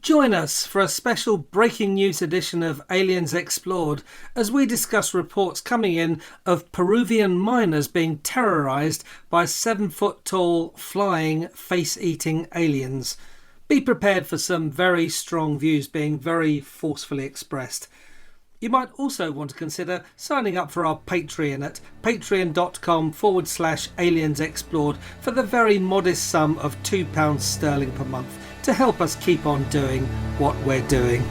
Join us for a special breaking news edition of Aliens Explored as we discuss reports coming in of Peruvian miners being terrorised by 7-foot-tall, flying, face-eating aliens. Be prepared for some very strong views being very forcefully expressed. You might also want to consider signing up for our Patreon at patreon.com/Aliens Explored for the very modest sum of £2 sterling per month to help us keep on doing what we're doing.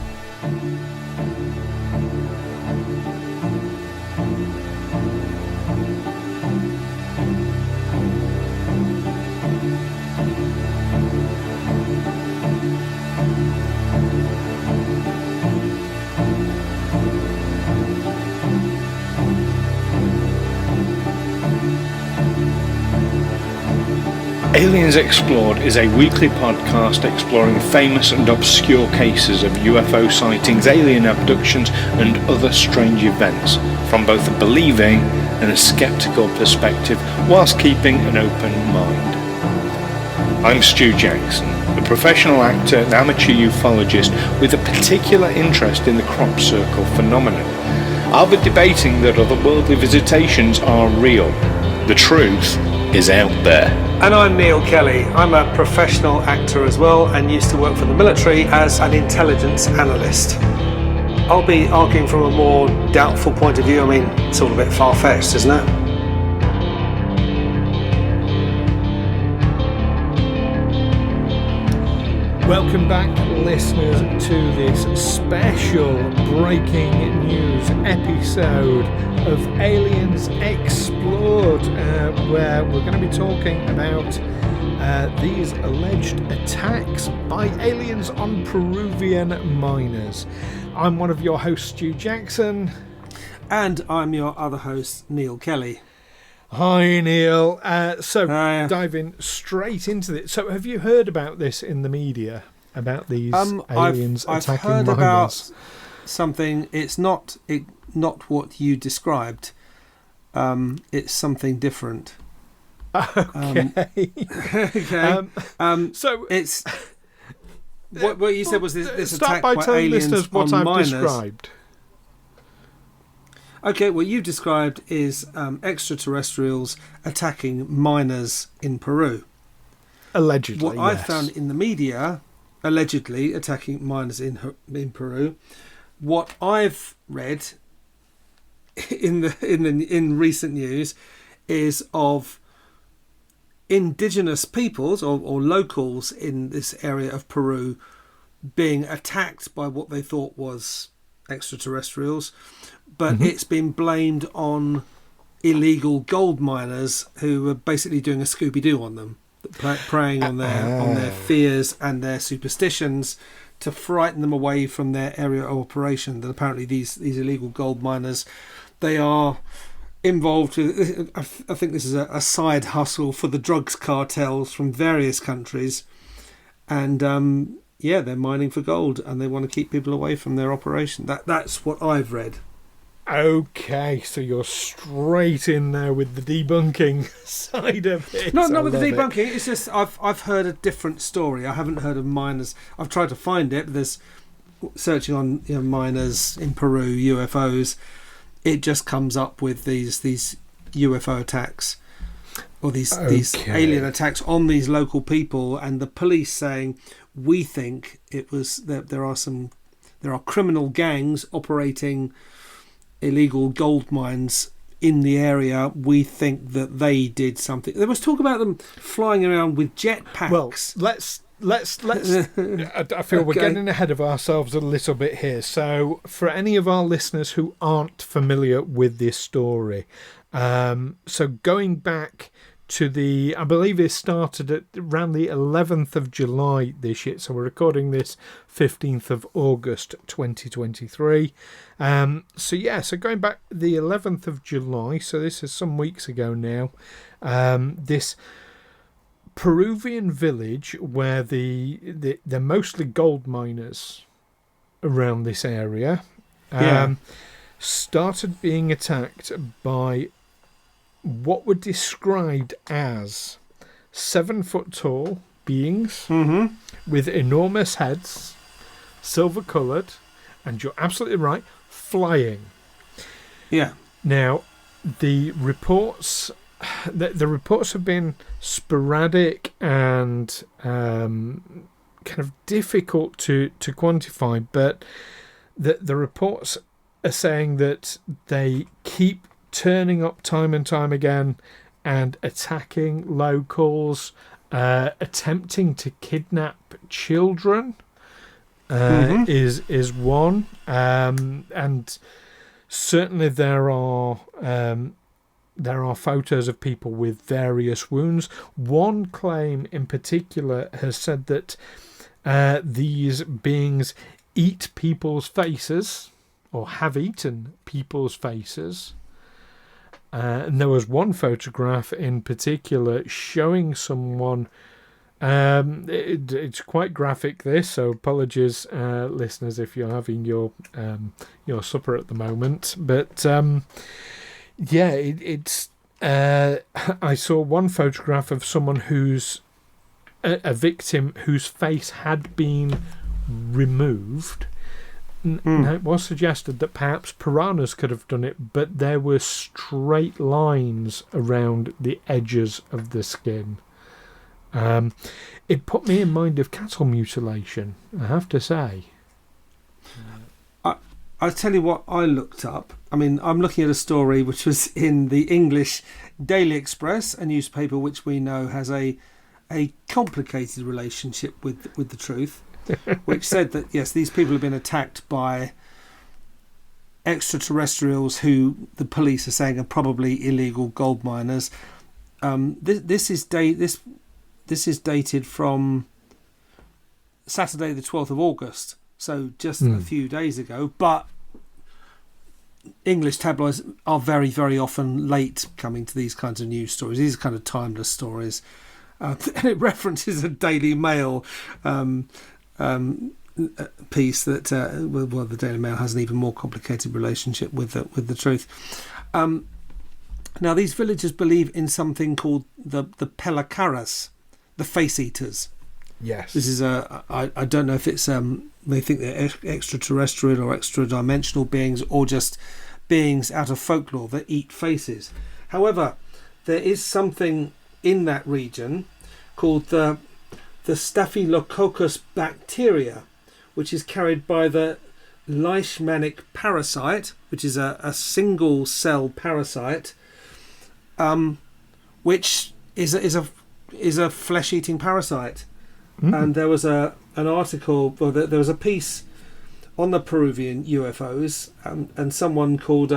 Aliens Explored is a weekly podcast exploring famous and obscure cases of UFO sightings, alien abductions and other strange events from both a believing and a sceptical perspective whilst keeping an open mind. I'm Stu Jackson, a professional actor and amateur ufologist with a particular interest in the crop circle phenomenon. I'll be debating that otherworldly visitations are real. The truth is out there. And I'm Neil Kelly. I'm a professional actor as well and used to work for the military as an intelligence analyst. I'll be arguing from a more doubtful point of view. I mean, it's all a bit far-fetched, isn't it? Welcome back, listeners, to this special breaking news episode of Aliens Explored, where we're going to be talking about these alleged attacks by aliens on Peruvian miners. I'm one of your hosts, Stu Jackson. And I'm your other host, Neil Kelly. Hi, Neil. Diving straight into this. So, have you heard about this in the media, about these aliens attacking I've heard miners? about something. It's not what you described. It's something different. Okay. Okay. So it's what you said was this start attack by by telling aliens listeners what on I've miners. described. Okay, what you've described is extraterrestrials attacking miners in Peru. Allegedly, What I found in the media, allegedly attacking miners in Peru. What I've read in recent news is of indigenous peoples or locals in this area of Peru being attacked by what they thought was extraterrestrials, but it's been blamed on illegal gold miners who were basically doing a Scooby-Doo on them, preying on their fears and their superstitions to frighten them away from their area of operation. That apparently these illegal gold miners, they are involved with, I think this is a side hustle for the drugs cartels from various countries, and they're mining for gold and they want to keep people away from their operation. That's what I've read. Okay, so you're straight in there with the debunking side of it. Not with the debunking. It's just I've heard a different story. I haven't heard of miners. I've tried to find it, but there's searching on miners in Peru, UFOs. It just comes up with these UFO attacks or these alien attacks on these local people, and the police saying we think it was there are criminal gangs operating illegal gold mines in the area. We think that they did something. There was talk about them flying around with jetpacks. Well, let's I feel we're getting ahead of ourselves a little bit here. So for any of our listeners who aren't familiar with this story, so going back to I believe it started at around the 11th of July this year. So we're recording this 15th of August 2023. So going back the 11th of July, so this is some weeks ago now, this Peruvian village where they're mostly gold miners around this area, started being attacked by what were described as 7 foot tall beings with enormous heads, silver coloured, and you're absolutely right, flying. Yeah. Now, the reports have been sporadic and kind of difficult to quantify, but the reports are saying that they keep turning up time and time again and attacking locals, attempting to kidnap children is one, and certainly there are photos of people with various wounds. One claim in particular has said that these beings eat people's faces, or have eaten people's faces. And there was one photograph in particular showing someone. It's quite graphic, this, so apologies, listeners, if you're having your supper at the moment. But it's. I saw one photograph of someone who's a victim whose face had been removed. Now, it was suggested that perhaps piranhas could have done it, but there were straight lines around the edges of the skin. It put me in mind of cattle mutilation, I have to say. I'll tell you what I looked up. I mean, I'm looking at a story which was in the English Daily Express, a newspaper which we know has a complicated relationship with the truth, which said that, yes, these people have been attacked by extraterrestrials who the police are saying are probably illegal gold miners. This is dated from Saturday the 12th of August, so just a few days ago. But English tabloids are very, very often late coming to these kinds of news stories. These are kind of timeless stories. And it references a Daily Mail piece that, the Daily Mail has an even more complicated relationship with the truth. Now, these villagers believe in something called the Pelakaras, the face eaters. Yes. This is I don't know if it's they think they're extraterrestrial or extra dimensional beings, or just beings out of folklore that eat faces. However, there is something in that region called the Staphylococcus bacteria, which is carried by the leishmanic parasite, which is a single cell parasite, which is a flesh eating parasite. And there was an article, or there was a piece on the Peruvian UFOs, and someone called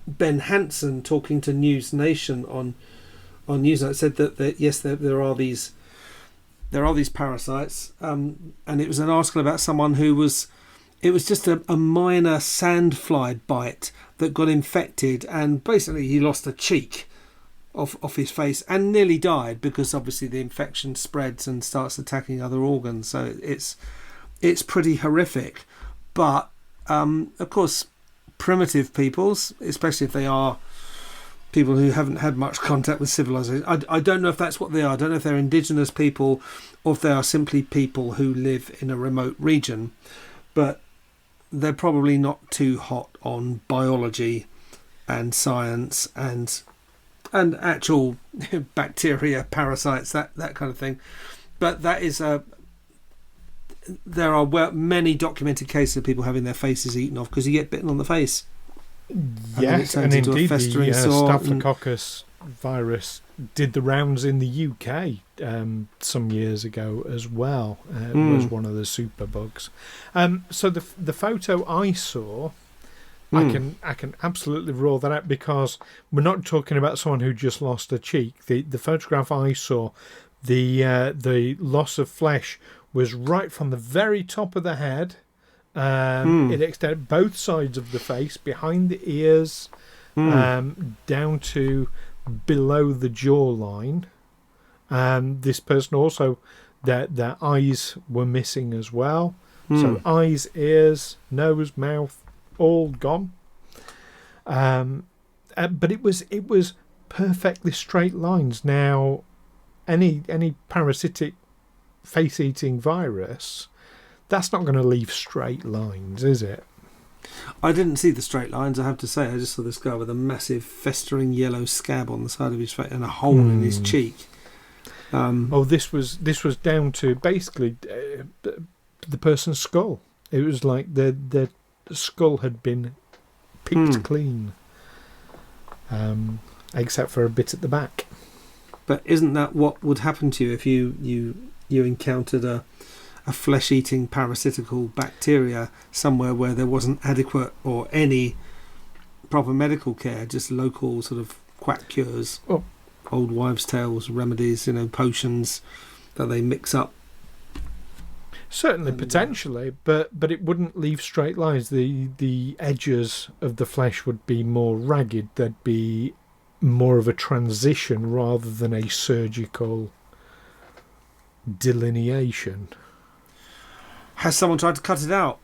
Ben Hansen, talking to News Nation on Newsnight, said that yes, there are these parasites, and it was an article about someone it was just a minor sandfly bite that got infected, and basically he lost a cheek off his face and nearly died, because obviously the infection spreads and starts attacking other organs. So it's pretty horrific. But of course, primitive peoples, especially if they are people who haven't had much contact with civilization, I don't know if that's what they are. I don't know if they're indigenous people or if they are simply people who live in a remote region, but they're probably not too hot on biology and science and actual bacteria, parasites, that kind of thing. But that is there are many documented cases of people having their faces eaten off because you get bitten on the face. Yes, and indeed the Staphylococcus virus did the rounds in the UK some years ago as well. It was one of the superbugs. So the photo I saw, I can absolutely rule that out, because we're not talking about someone who just lost a cheek. The photograph I saw, the loss of flesh was right from the very top of the head. It extended both sides of the face, behind the ears, down to below the jawline. This person also, their eyes were missing as well. So eyes, ears, nose, mouth, all gone. But it was perfectly straight lines. Now, any parasitic face-eating virus that's not going to leave straight lines, is it? I didn't see the straight lines, I have to say. I just saw this guy with a massive festering yellow scab on the side of his face and a hole in his cheek. This was down to basically the person's skull. It was like the skull had been picked clean, except for a bit at the back. But isn't that what would happen to you if you encountered a flesh-eating parasitical bacteria somewhere where there wasn't adequate or any proper medical care, just local sort of quack cures, old wives' tales, remedies, potions that they mix up? Certainly, potentially, but it wouldn't leave straight lines. The edges of the flesh would be more ragged. There'd be more of a transition rather than a surgical delineation. Has someone tried to cut it out?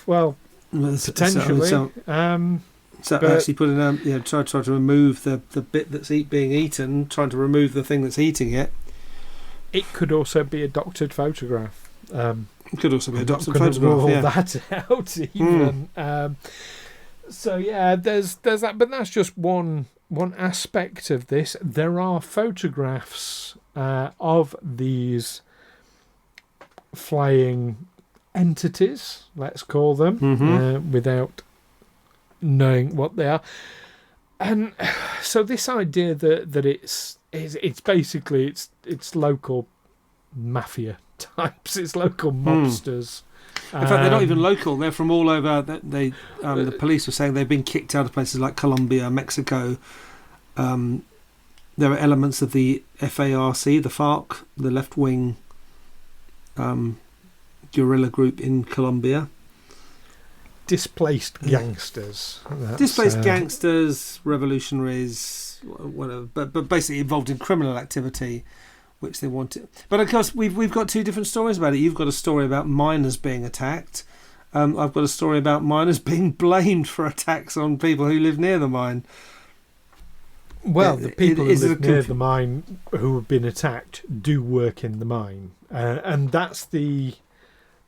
Well, potentially. So actually put in try to remove the bit that's being eaten, trying to remove the thing that's eating it. It could also be a doctored photograph. It could also be a doctored photograph. Rule that out even. So yeah, there's that, but that's just one aspect of this. There are photographs of these flying entities, let's call them, without knowing what they are. And so this idea that it's basically it's local mafia types, it's local mobsters. In fact, they're not even local. They're from all over. The police were saying they've been kicked out of places like Colombia, Mexico. There are elements of the FARC, the FARC, the left-wing guerrilla group in Colombia. Displaced gangsters. Gangsters, revolutionaries, whatever. But basically involved in criminal activity, which they wanted. But of course, we've got two different stories about it. You've got a story about miners being attacked. I've got a story about miners being blamed for attacks on people who live near the mine. Well, the people who live near the mine who have been attacked do work in the mine, and that's the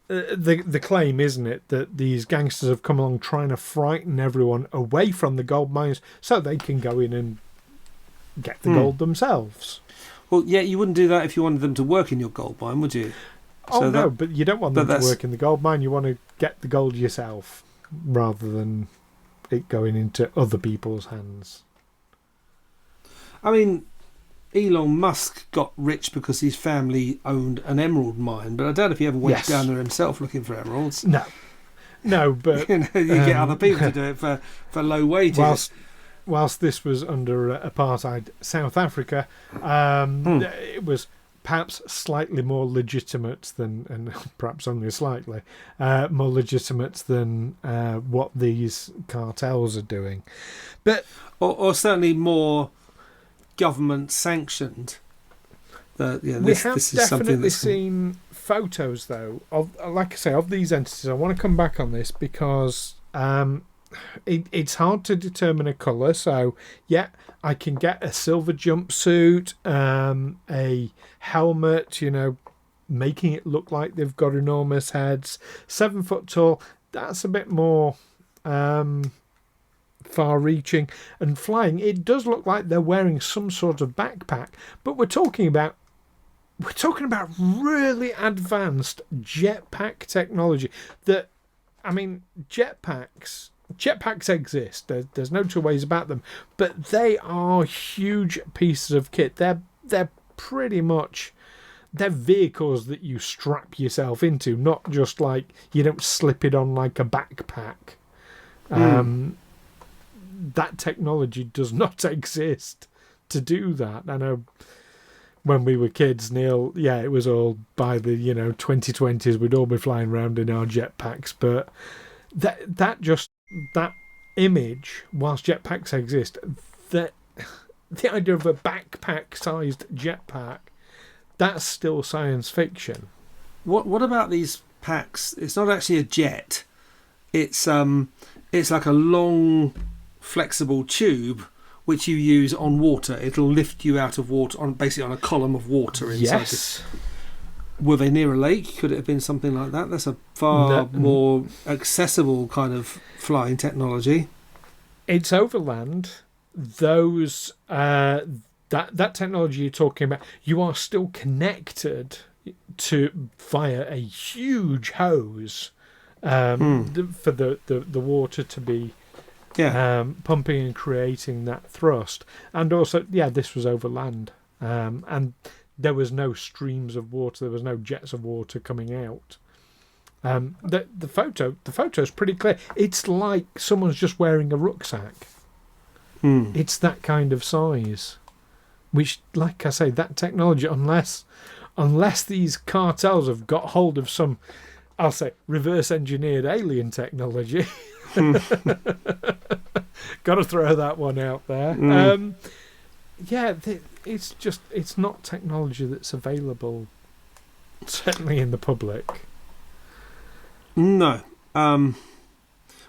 claim, isn't it? That these gangsters have come along trying to frighten everyone away from the gold mines so they can go in and get the gold themselves. Well, yeah, you wouldn't do that if you wanted them to work in your gold mine, would you? But you don't want them to work in the gold mine. You want to get the gold yourself rather than it going into other people's hands. I mean, Elon Musk got rich because his family owned an emerald mine, but I doubt if he ever went down there himself looking for emeralds. No, but you get other people to do it for low wages. Whilst this was under apartheid South Africa, it was perhaps slightly more legitimate than, and perhaps only slightly, more legitimate than what these cartels are doing. But or certainly more government sanctioned. We have definitely seen photos, though, of, like I say, of these entities. I want to come back on this because it's hard to determine a colour. So, yeah, I can get a silver jumpsuit, a helmet, making it look like they've got enormous heads. 7 foot tall, that's a bit more far-reaching. And flying, it does look like they're wearing some sort of backpack. But we're talking about really advanced jetpack technology. Jetpacks exist. There's no two ways about them. But they are huge pieces of kit. They're pretty much, they're vehicles that you strap yourself into, not just like you don't slip it on like a backpack. That technology does not exist to do that. I know when we were kids, Neil, it was all by the 2020s, we'd all be flying around in our jetpacks, but that image, whilst jetpacks exist, the idea of a backpack-sized jetpack, that's still science fiction. What about these packs? It's not actually a jet. It's like a long, flexible tube which you use on water. It'll lift you out of water basically on a column of water inside. Yes. Were they near a lake? Could it have been something like that? That's a far more accessible kind of flying technology. It's overland. Those that technology you're talking about, you are still connected to via a huge hose for the water to be pumping and creating that thrust. And also, this was overland, and there was no streams of water. There was no jets of water coming out. The photo is pretty clear. It's like someone's just wearing a rucksack. It's that kind of size, which, like I say, that technology, unless these cartels have got hold of some, I'll say, reverse engineered alien technology. Got to throw that one out there. It's not technology that's available, certainly in the public. No.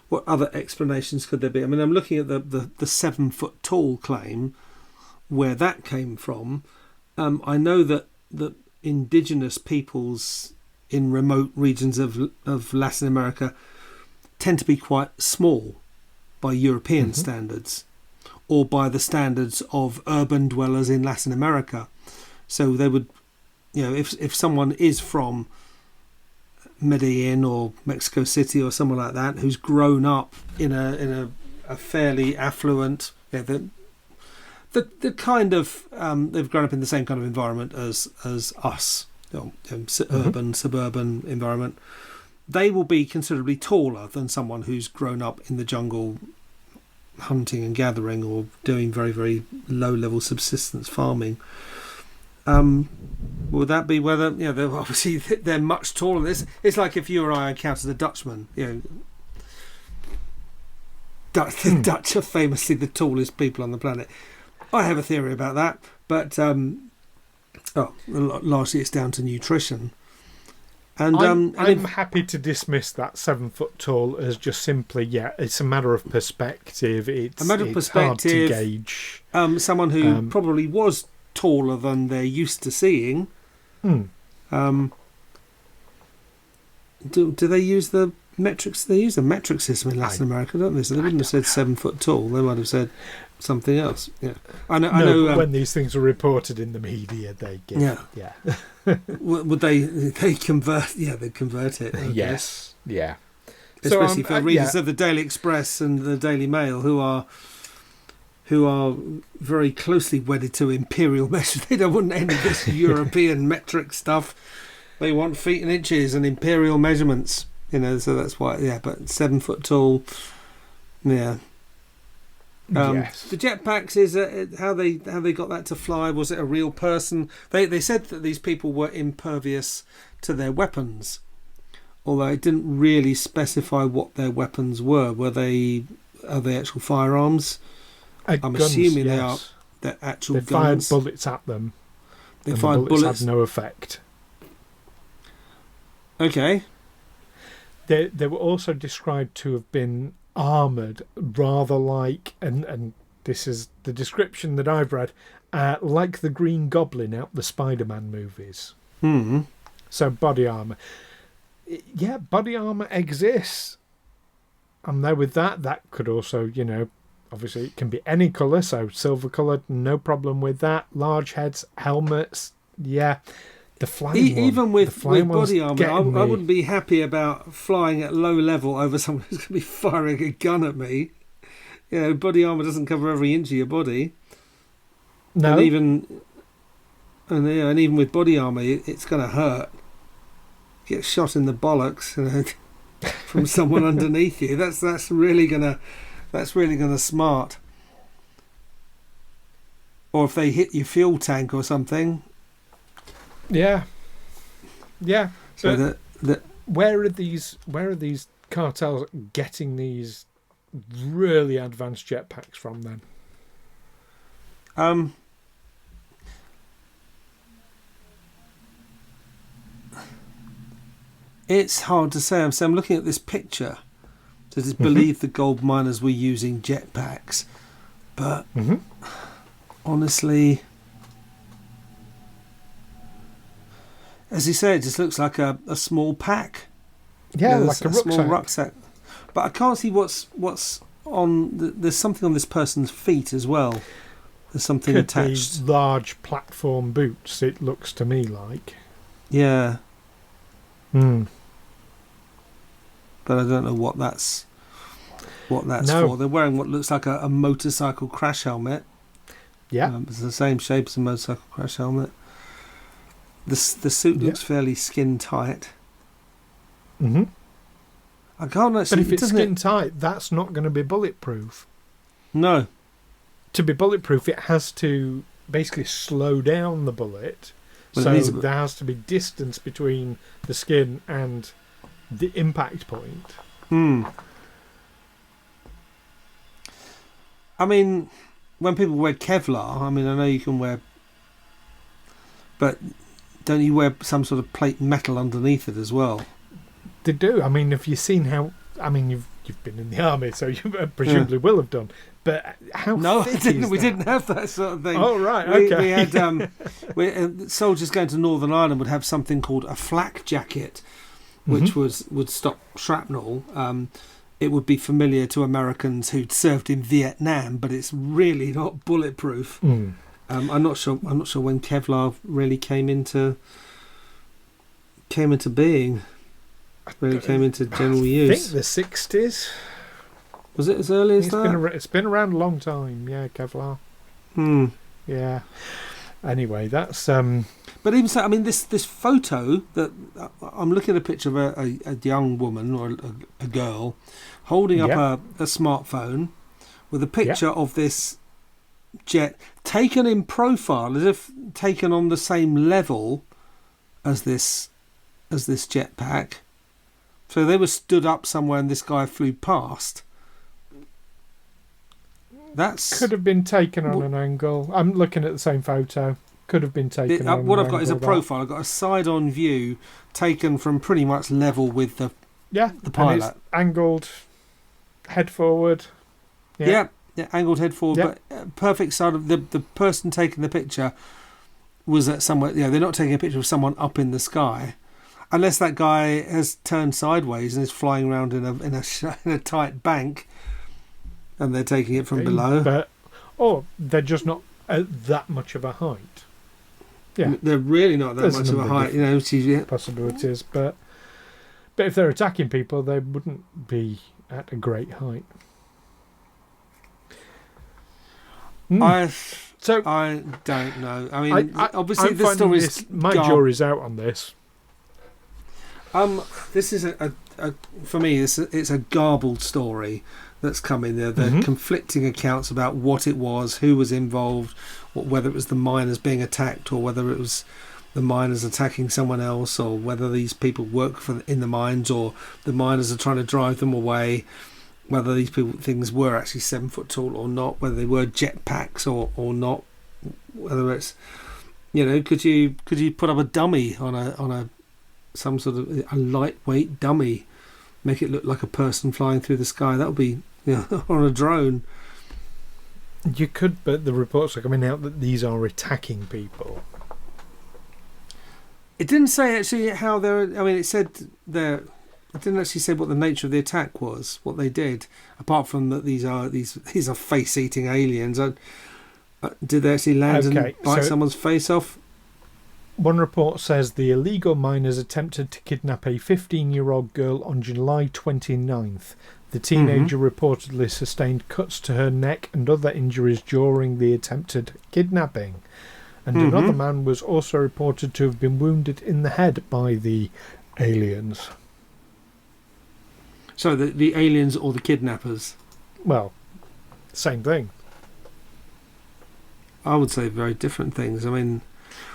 What other explanations could there be? I mean, I'm looking at the 7 foot tall claim, where that came from. I know that indigenous peoples in remote regions of Latin America tend to be quite small by European standards, or by the standards of urban dwellers in Latin America. So they would, if someone is from Medellin or Mexico City or somewhere like that, who's grown up in a fairly affluent, the kind of they've grown up in the same kind of environment as us, urban suburban environment. They will be considerably taller than someone who's grown up in the jungle, hunting and gathering, or doing very, very low level subsistence farming. Would that be whether obviously they're much taller? It's like if you or I encountered a Dutchman. The Dutch are famously the tallest people on the planet. I have a theory about that, but largely it's down to nutrition. And I'm happy to dismiss that 7 foot tall as just simply, it's a matter of perspective. It's a matter of perspective. Hard to gauge. Someone who probably was taller than they're used to seeing. Do they use the metrics? They use the metric system in Latin America, don't they? So they wouldn't have said 7 foot tall. They might have said something else. Yeah, I know. When these things are reported in the media, they get Would they convert? Yeah, they convert it. Yes. Yeah. Especially for readers of the Daily Express and the Daily Mail, who are very closely wedded to imperial measures. They don't want any of this European metric stuff. They want feet and inches and imperial measurements. So that's why. Yeah, but 7 foot tall. Yeah. Yes. The jetpacks is how they got that to fly. Was it a real person? They said that these people were impervious to their weapons, although it didn't really specify what their weapons were. Are they actual firearms? I'm guns, assuming yes. they're actual guns. They fired bullets at them. They fired bullets. Had no effect. Okay. They were also described to have been armoured, rather like, and this is the description that I've read, like the Green Goblin out the Spider-Man movies. So body armour. Yeah, body armour exists. I'm there with that. That could also, obviously it can be any colour, so silver coloured, no problem with that. Large heads, helmets, yeah. The flying even with body armour, I wouldn't be happy about flying at low level over someone who's going to be firing a gun at me. Body armour doesn't cover every inch of your body. No. And even with body armour, it's going to hurt. Get shot in the bollocks from someone underneath you. That's really gonna smart. Or if they hit your fuel tank or something. Yeah. So where are these cartels getting these really advanced jetpacks from then? It's hard to say. I'm looking at this picture. Does it believe the gold miners were using jetpacks? But honestly, As you say, it just looks like a small pack. Yeah, like a rucksack. Small rucksack. But I can't see what's on. There's something on this person's feet as well. There's something Could attached. Be large platform boots. It looks to me like. Yeah. Hmm. But I don't know what that's for. They're wearing what looks like a motorcycle crash helmet. Yeah. It's the same shape as a motorcycle crash helmet. The suit looks fairly skin tight. Mm-hmm. I can't actually. But if it's skin tight, that's not going to be bulletproof. No. To be bulletproof, it has to basically slow down the bullet. Well, So there has to be distance between the skin and the impact point. I mean, when people wear Kevlar, I mean, I know you can wear, but don't you wear some sort of plate metal underneath it as well? They do. I mean, have you seen how? I mean, you've been in the army, so you presumably will have done. But how? No, thick I didn't. is We that? didn't have that sort of thing. Oh right, okay. We had soldiers going to Northern Ireland would have something called a flak jacket, which would stop shrapnel. It would be familiar to Americans who'd served in Vietnam, but it's really not bulletproof. I'm not sure when Kevlar really came into being. Really came into general use. I think the 60s. Was it as early as that? It's been around a long time. Yeah, Kevlar. Yeah. Anyway, that's But even so, I mean, this photo that I'm looking at a picture of a young woman or a girl holding up a smartphone with a picture of this jet taken in profile, as if taken on the same level as this jetpack. So they were stood up somewhere and this guy flew past. That's could have been taken on an angle. I'm looking at the same photo. Could have been taken on what an I've got is a angle, profile. I've got a side-on view taken from pretty much level with the pilot. And it's angled head forward. Yeah, angled head forward, Yeah. but perfect side of the person taking the picture was at somewhere. They're not taking a picture of someone up in the sky, unless that guy has turned sideways and is flying around in a tight bank, and they're taking it from below. Or they're just not at that much of a height. Yeah, they're really not that much of a height. Possibilities, but if they're attacking people, they wouldn't be at a great height. I don't know. I mean, obviously I'm the story's my jury's out on this. This is for me. It's a garbled story that's coming there. The conflicting accounts about what it was, who was involved, whether it was the miners being attacked or whether it was the miners attacking someone else, or whether these people work in the mines or the miners are trying to drive them away, whether these things were actually 7 foot tall or not, whether they were jetpacks or not, whether it's could you put up a dummy on a some sort of a lightweight dummy, make it look like a person flying through the sky? That would be on a drone. You could, but the reports are coming out that these are attacking people. It didn't say actually how they're. I mean, it said there. It didn't actually say what the nature of the attack was, what they did, apart from that these are face-eating aliens. Did they actually land and bite someone's face off? One report says the illegal miners attempted to kidnap a 15-year-old girl on July 29th. The teenager reportedly sustained cuts to her neck and other injuries during the attempted kidnapping. And another man was also reported to have been wounded in the head by the aliens. So the aliens or the kidnappers? Well, same thing. I would say very different things. I mean,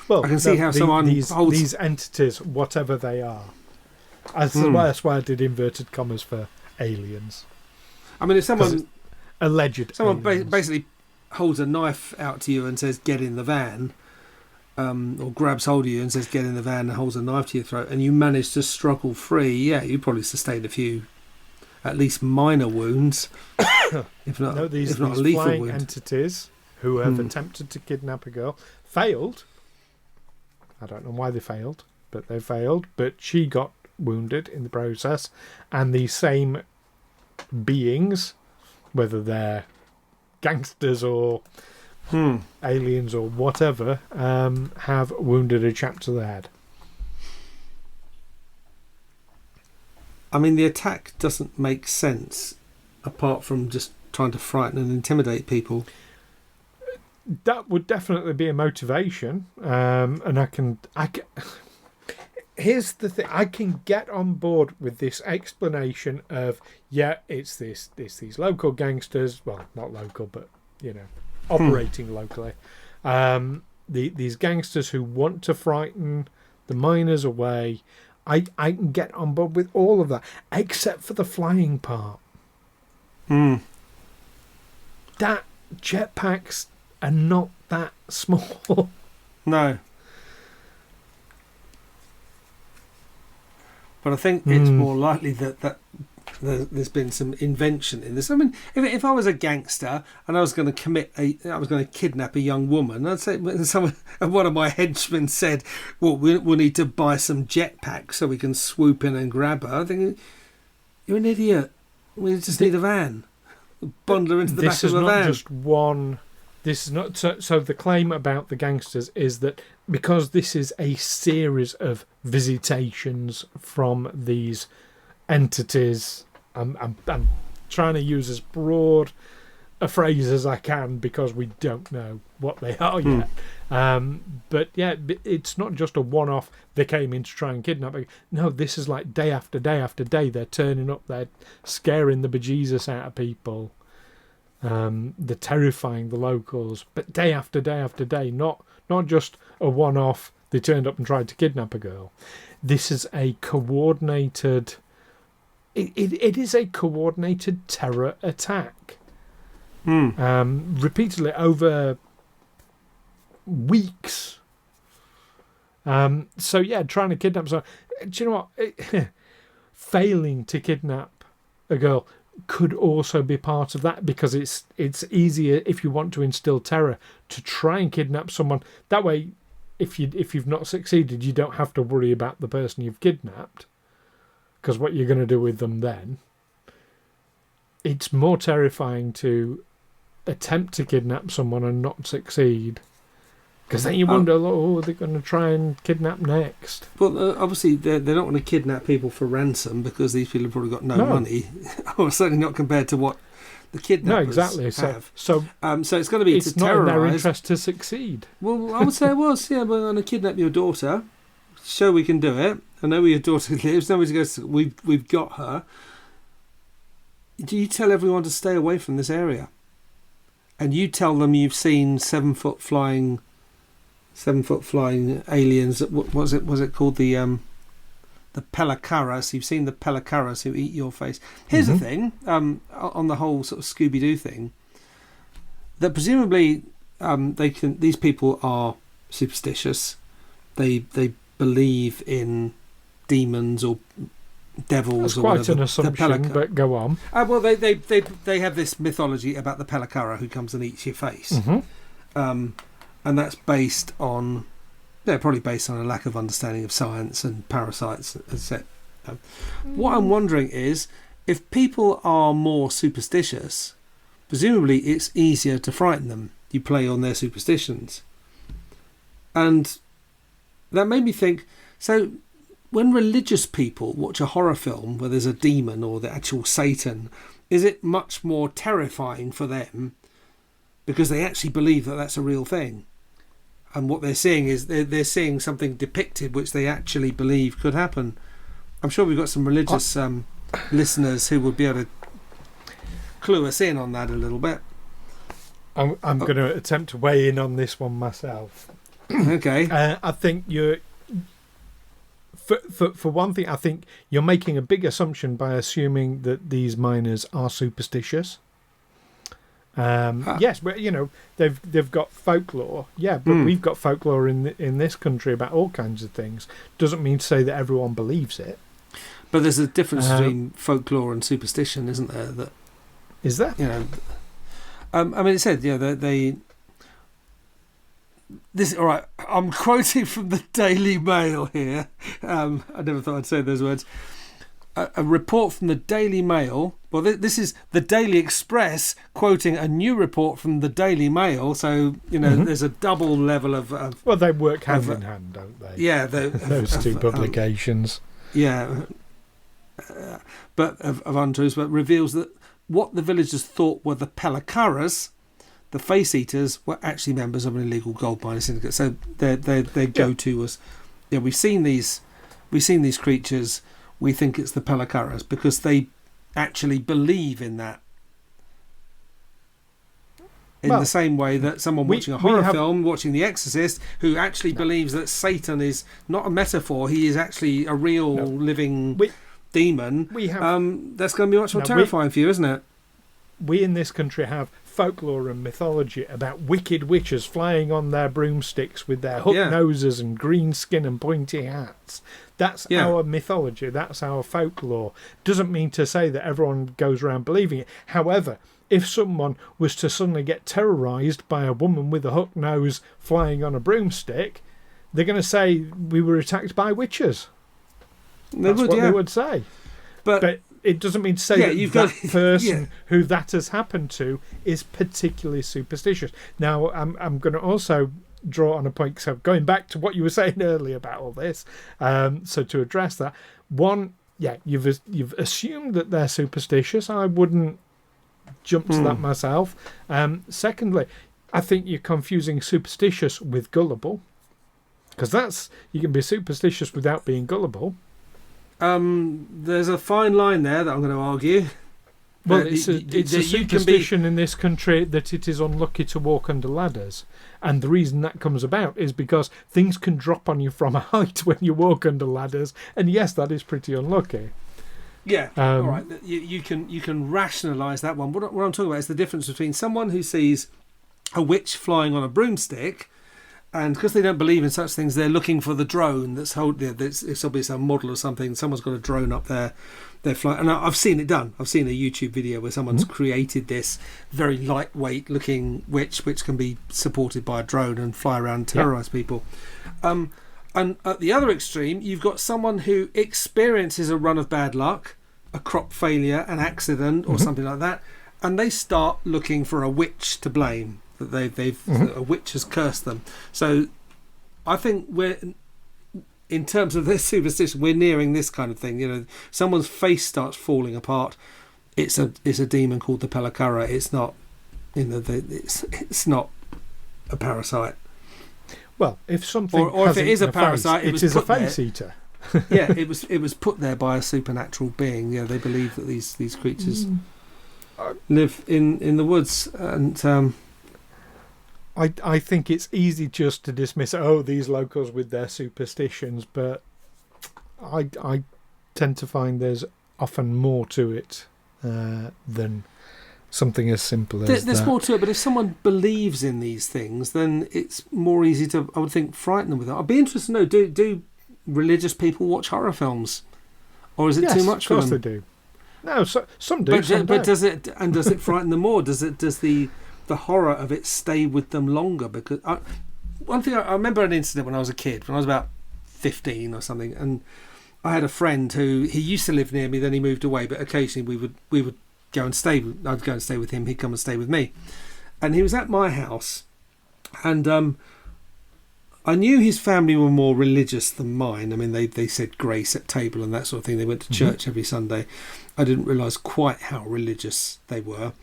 well, I can see how someone holds these entities, whatever they are. That's why I did inverted commas for aliens. I mean, if someone basically holds a knife out to you and says "get in the van," or grabs hold of you and says "get in the van" and holds a knife to your throat, and you manage to struggle free, you probably sustained a few, at least minor wounds, if not these a lethal flying wound. entities who have attempted to kidnap a girl failed. I don't know why they failed. but they failed. But she got wounded in the process, and these same beings, whether they're gangsters or aliens or whatever, have wounded a chap to the head. I mean, the attack doesn't make sense apart from just trying to frighten and intimidate people. That would definitely be a motivation, and I can. Here's the thing: I can get on board with this explanation of it's these local gangsters. Well, not local, but operating locally. These gangsters who want to frighten the miners away. I can get on board with all of that, except for the flying part. That jetpacks are not that small. No. But I think it's more likely that there's been some invention in this. I mean, if I was a gangster and I was going to kidnap a young woman, I'd say one of my henchmen said, "Well, we'll need to buy some jetpacks so we can swoop in and grab her." I think you're an idiot. We just need a van. Bundle her into the back of the van. This is not just one. This is not so. The claim about the gangsters is that because this is a series of visitations from these entities, I'm trying to use as broad a phrase as I can because we don't know what they are yet. But yeah, it's not just a one-off. They came in to try and kidnap me. No, this is like day after day after day. They're turning up. They're scaring the bejesus out of people. They're terrifying the locals. But day after day after day, not just a one-off. They turned up and tried to kidnap a girl. This is a coordinated. It is a coordinated terror attack. Repeatedly over weeks. So yeah, trying to kidnap someone. Do you know what? Failing to kidnap a girl could also be part of that, because it's easier if you want to instill terror to try and kidnap someone. That way, if you've not succeeded, you don't have to worry about the person you've kidnapped, because what you're going to do with them then. It's more terrifying to attempt to kidnap someone and not succeed, because then you wonder, they're going to try and kidnap next. Well, obviously they don't want to kidnap people for ransom, because these people have probably got no money, or certainly not compared to what the kidnappers have. So it's going to be it's to not terrorise. in their interest to succeed. Well, I would say it was. Yeah, we're going to kidnap your daughter. Show we can do it. I know where your daughter lives. Nobody goes, we've got her. Do you tell everyone to stay away from this area? And you tell them you've seen 7 foot flying aliens. What was it called? The Pelacaras. You've seen the Pelacaras who eat your face. Here's the thing, on the whole sort of Scooby-Doo thing, that presumably these people are superstitious. They believe in demons or devils. That's or quite whatever. an assumption, but go on. Well, they have this mythology about the Pelacara who comes and eats your face. And that's based on, probably based on a lack of understanding of science and parasites, etc. What I'm wondering is, if people are more superstitious, presumably it's easier to frighten them. You play on their superstitions. And that made me think, so when religious people watch a horror film where there's a demon or the actual Satan, is it much more terrifying for them because they actually believe that that's a real thing? And what they're seeing is they're seeing something depicted which they actually believe could happen. I'm sure we've got some religious listeners who would be able to clue us in on that a little bit. I'm going to attempt to weigh in on this one myself. Okay. I think you're... For one thing, I think you're making a big assumption by assuming that these miners are superstitious. Yes, but they've got folklore. Yeah, but we've got folklore in this country about all kinds of things. Doesn't mean to say that everyone believes it. But there's a difference between folklore and superstition, isn't there? That is there? I mean, it said they All right, I'm quoting from the Daily Mail here. I never thought I'd say those words. A report from the Daily Mail. Well, this is the Daily Express quoting a new report from the Daily Mail. So, there's a double level of... well, they work hand in hand, don't they? Yeah. Those two publications. Yeah. But of untruths, but reveals that what the villagers thought were the Pelakaras, the face eaters, were actually members of an illegal gold mining syndicate. So their go-to was, we've seen these creatures. We think it's the Pelakaras because they actually believe in that. In the same way that someone watching a horror film, watching The Exorcist, who actually believes that Satan is not a metaphor, he is actually a real living demon. That's going to be much more terrifying for you, isn't it? We in this country have folklore and mythology about wicked witches flying on their broomsticks with their hook noses and green skin and pointy hats. That's our mythology. That's our folklore. Doesn't mean to say that everyone goes around believing it. However, if someone was to suddenly get terrorised by a woman with a hook nose flying on a broomstick, they're going to say we were attacked by witches. They would say. But it doesn't mean to say that person who that has happened to is particularly superstitious. Now, I'm going to also draw on a point, so going back to what you were saying earlier about all this, so to address that, one, you've assumed that they're superstitious. I wouldn't jump to that myself. Secondly, I think you're confusing superstitious with gullible, because you can be superstitious without being gullible. There's a fine line there that I'm going to argue. Well, it's a superstition in this country that it is unlucky to walk under ladders. And the reason that comes about is because things can drop on you from a height when you walk under ladders. And yes, that is pretty unlucky. Yeah, all right. You can rationalise that one. What I'm talking about is the difference between someone who sees a witch flying on a broomstick, and because they don't believe in such things, they're looking for the drone it's obviously a model or something. Someone's got a drone up there. They're flying, and I've seen it done. I've seen a YouTube video where someone's created this very lightweight looking witch, which can be supported by a drone and fly around and terrorise people. And at the other extreme, you've got someone who experiences a run of bad luck, a crop failure, an accident, or something like that, and they start looking for a witch to blame. That a witch has cursed them. So I think in terms of this superstition, we're nearing this kind of thing. Someone's face starts falling apart. It's a demon called the Pelakara. It's not, it's not a parasite. Well, if something or if it is a parasite, it is a face eater. Yeah, it was put there by a supernatural being. They believe that these creatures live in the woods, and I think it's easy just to dismiss these locals with their superstitions, but I tend to find there's often more to it than something as simple as there's more to it. But if someone believes in these things, then it's more easy to, I would think, frighten them with it. I'd be interested to know, do religious people watch horror films, or is it too much for them? Of course they do. No, some do. But does it frighten them more? Does the horror of it stay with them longer? Because one thing I remember an incident when I was a kid, when I was about 15 or something, and I had a friend who he used to live near me, then he moved away, but occasionally we would go and stay. I'd go and stay with him, he'd come and stay with me, and he was at my house, and I knew his family were more religious than mine. I mean, they said grace at table and that sort of thing. They went to church every Sunday. I didn't realise quite how religious they were,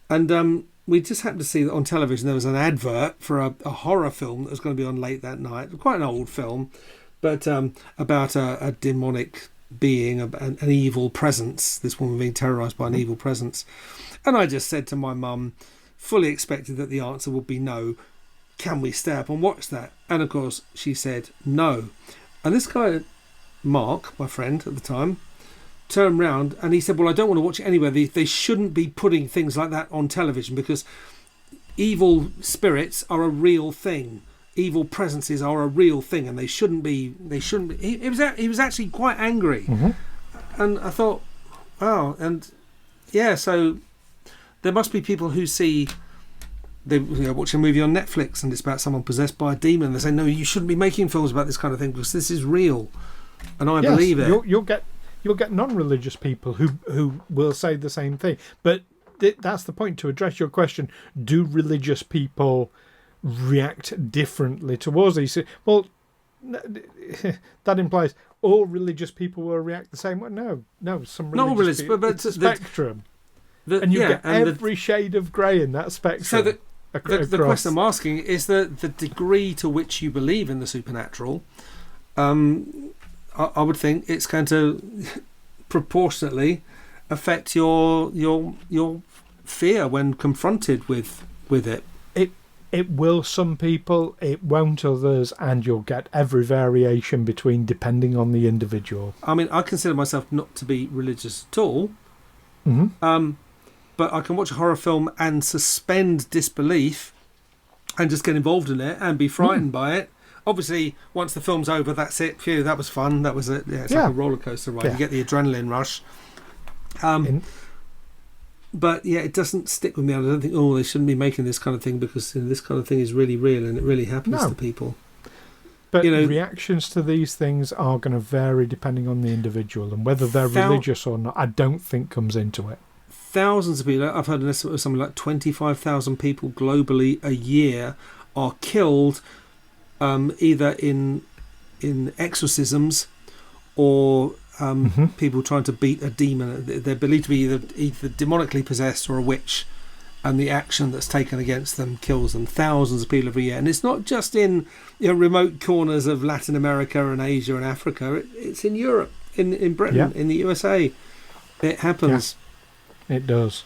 and we just happened to see that on television there was an advert for a horror film that was going to be on late that night. Quite an old film, but about a demonic being, an evil presence. This woman being terrorised by an evil presence. And I just said to my mum, fully expected that the answer would be no. Can we stay up and watch that? And of course she said no. And this guy, Mark, my friend at the time, turned round and he said, well, I don't want to watch it anywhere. They shouldn't be putting things like that on television because evil spirits are a real thing. Evil presences are a real thing, and they shouldn't be. He was actually quite angry, and I thought, wow, and yeah, so there must be people who see they watch a movie on Netflix and it's about someone possessed by a demon. They say, no, you shouldn't be making films about this kind of thing because this is real, and I believe it. You'll get non-religious people who will say the same thing. But that's the point. To address your question, do religious people react differently towards these? Well, that implies all religious people will react the same way. No, some religious people, but it's a spectrum. And you get every shade of grey in that spectrum. So the question I'm asking is the degree to which you believe in the supernatural. I would think it's going to proportionately affect your fear when confronted with it. It will some people, it won't others, and you'll get every variation between depending on the individual. I mean, I consider myself not to be religious at all. Mm-hmm. But I can watch a horror film and suspend disbelief and just get involved in it and be frightened by it. Obviously, once the film's over, that's it. Phew, that was fun. That was it. Yeah, it's like a roller coaster ride. You get the adrenaline rush. But yeah, it doesn't stick with me. I don't think, they shouldn't be making this kind of thing because this kind of thing is really real and it really happens to people. But reactions to these things are going to vary depending on the individual, and whether they're religious or not, I don't think comes into it. Thousands of people, I've heard an estimate of something like 25,000 people globally a year are killed either in exorcisms or people trying to beat a demon. They're believed to be either demonically possessed or a witch, and the action that's taken against them kills them. Thousands of people every year, and it's not just in remote corners of Latin America and Asia and Africa. It's in Europe, in Britain, in the USA. It happens. Yeah, it does.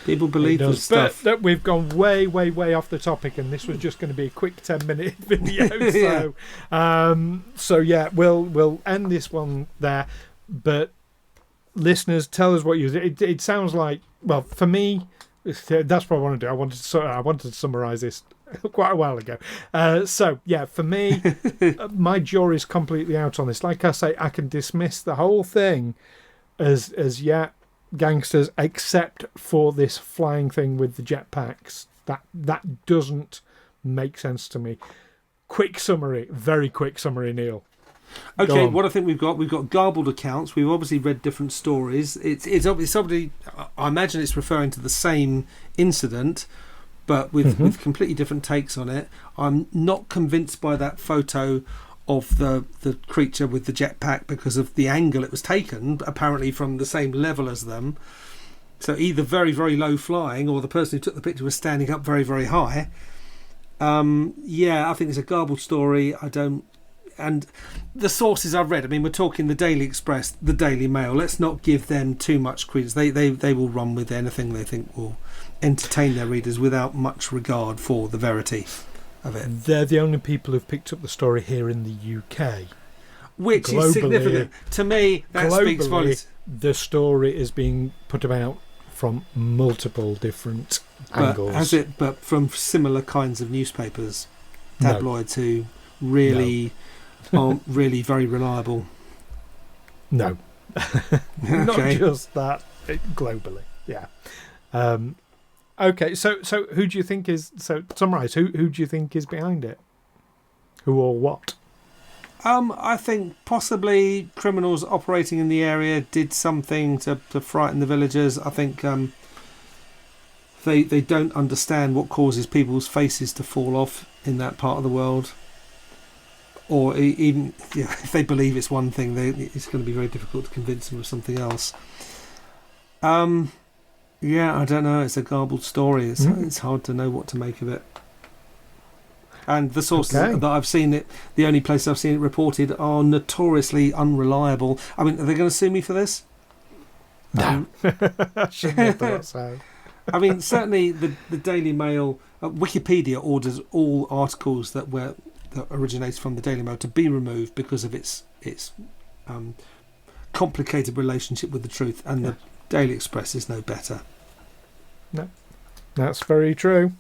People believe this stuff. But we've gone way, way, way off the topic, and this was just going to be a quick 10-minute video. So we'll end this one there. But listeners, tell us what you think. It sounds like, well, for me, that's what I want to do. I wanted to summarise this quite a while ago. For me, my jaw is completely out on this. Like I say, I can dismiss the whole thing as gangsters, except for this flying thing with the jetpacks. That doesn't make sense to me. Very quick summary, Neil. Okay, what I think we've got garbled accounts. We've obviously read different stories. It's obviously, I imagine it's referring to the same incident, but with completely different takes on it. I'm not convinced by that photo of the creature with the jetpack because of the angle it was taken, apparently from the same level as them. So either very, very low flying, or the person who took the picture was standing up very, very high. I think it's a garbled story. And the sources I've read, I mean, we're talking the Daily Express, the Daily Mail. Let's not give them too much credence. They will run with anything they think will entertain their readers without much regard for the verity of it. They're the only people who've picked up the story here in the UK. Which is significant. To me, that speaks volumes. The story is being put about from multiple different angles. But from similar kinds of newspapers, tabloids who really aren't really very reliable. No. Not just that, globally. Yeah. Okay, so who do you think is... So, summarise, who do you think is behind it? Who or what? I think possibly criminals operating in the area did something to frighten the villagers. I think they don't understand what causes people's faces to fall off in that part of the world. Or even if they believe it's one thing, it's going to be very difficult to convince them of something else. I don't know. It's a garbled story. It's hard to know what to make of it. And the sources that I've seen it, the only place I've seen it reported, are notoriously unreliable. I mean, are they going to sue me for this? No. I shouldn't have thought so. I mean, certainly the Daily Mail, Wikipedia orders all articles that originates from the Daily Mail to be removed because of its complicated relationship with the truth, and the Daily Express is no better. No, that's very true.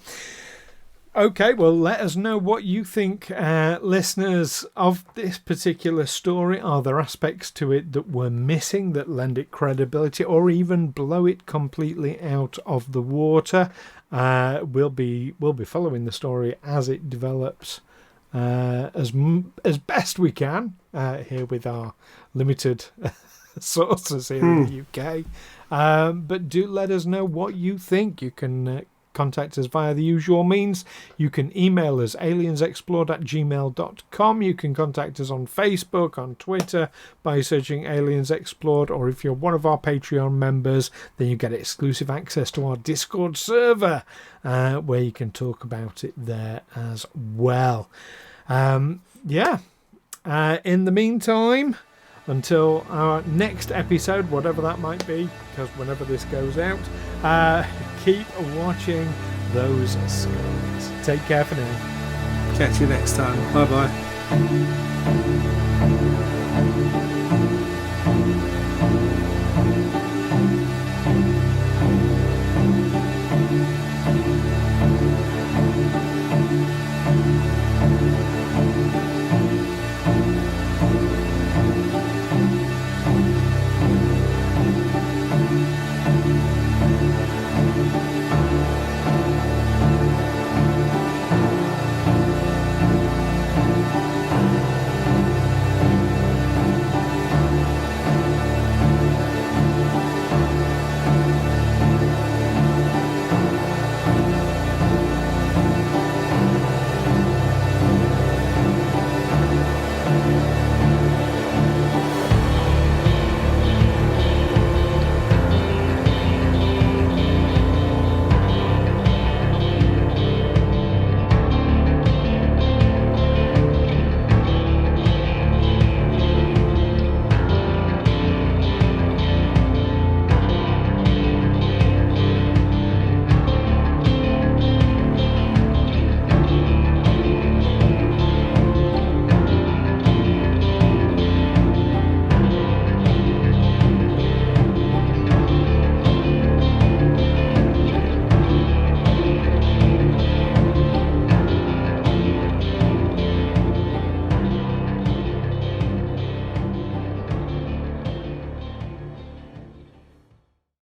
Okay, well, let us know what you think, listeners, of this particular story. Are there aspects to it that were missing that lend it credibility, or even blow it completely out of the water? We'll be following the story as it develops as best we can here with our limited sources here in the UK. But do let us know what you think. You can contact us via the usual means. You can email us aliensexplored@gmail.com. You can contact us on Facebook, on Twitter by searching Aliens Explored, or if you're one of our Patreon members, then you get exclusive access to our Discord server where you can talk about it there as well. In the meantime, until our next episode, whatever that might be, because whenever this goes out, keep watching those skies. Take care for now. Catch you next time. Bye bye.